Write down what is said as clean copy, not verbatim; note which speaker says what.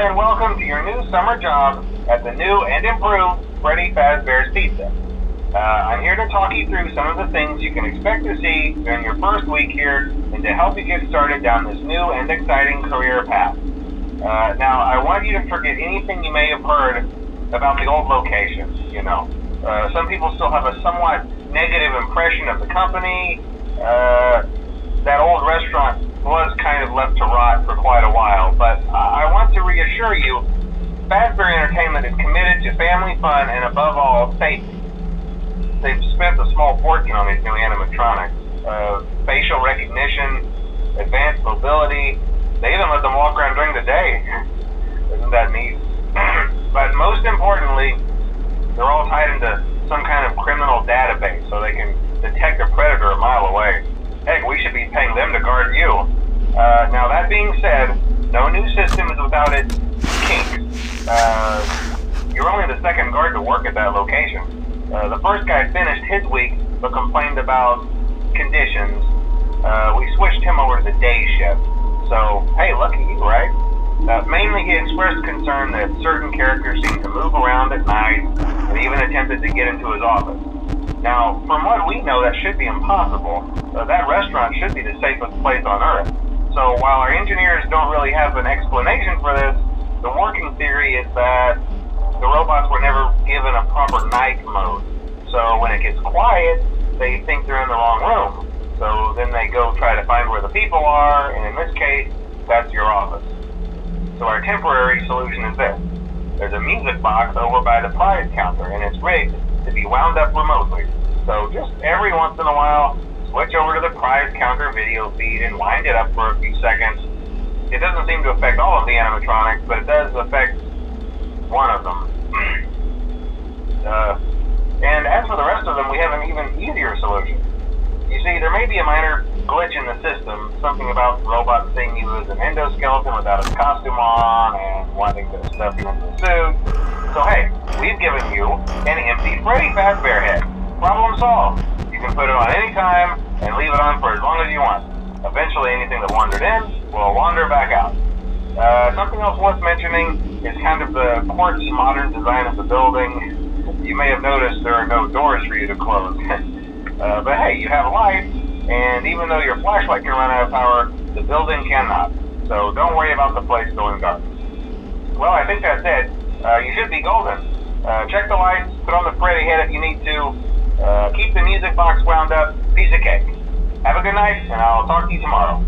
Speaker 1: and welcome to your new summer job at the new and improved Freddy Fazbear's Pizza. I'm here to talk you through some of the things you can expect to see during your first week here and to help you get started down this new and exciting career path. Now, I want you to forget anything you may have heard about the old location. Some people still have a somewhat negative impression of the company. That old restaurant was kind of left to rot for quite a while, but I want to reassure you, Fazbear Entertainment is committed to family fun and above all, safety. They've spent a small fortune on these new animatronics. Facial recognition, advanced mobility, they even let them walk around during the day. Isn't that neat? But most importantly, they're all tied into some kind of criminal database so they can detect a predator a mile away. Heck, we should be paying them to guard you. Now that being said, no new system is without its kinks. You're only the second guard to work at that location. The first guy finished his week but complained about conditions. We switched him over to the day shift. So, hey, lucky you, right? Mainly he expressed concern that certain characters seemed to move around at night and even attempted to get into his office. Now, from what we know, that should be impossible. That restaurant should be the safest place on Earth. So while our engineers don't really have an explanation for this, the working theory is that the robots were never given a proper night mode. So when it gets quiet, they think they're in the wrong room. So then they go try to find where the people are, and in this case, that's your office. So our temporary solution is this. There's a music box over by the prize counter, and it's rigged to be wound up remotely. So just every once in a while, switch over to the prize counter video feed and wind it up for a few seconds. It doesn't seem to affect all of the animatronics, but it does affect one of them. And as for the rest of them, we have an even easier solution. You see, there may be a minor glitch in the system, something about robots seeing you as an endoskeleton without a costume on and wanting to stuff you into a suit. So hey, we've given you an empty Freddy Fazbear head. Problem solved. You can put it on any time and leave it on for as long as you want. Eventually anything that wandered in will wander back out. Something else worth mentioning is kind of the quirky modern design of the building. You may have noticed there are no doors for you to close. But hey, you have a light, and even though your flashlight can run out of power, the building cannot. So don't worry about the place going dark. Well, I think that's it. You should be golden. Check the lights, put on the Freddy head if you need to, keep the music box wound up, piece of cake. Have a good night, and I'll talk to you tomorrow.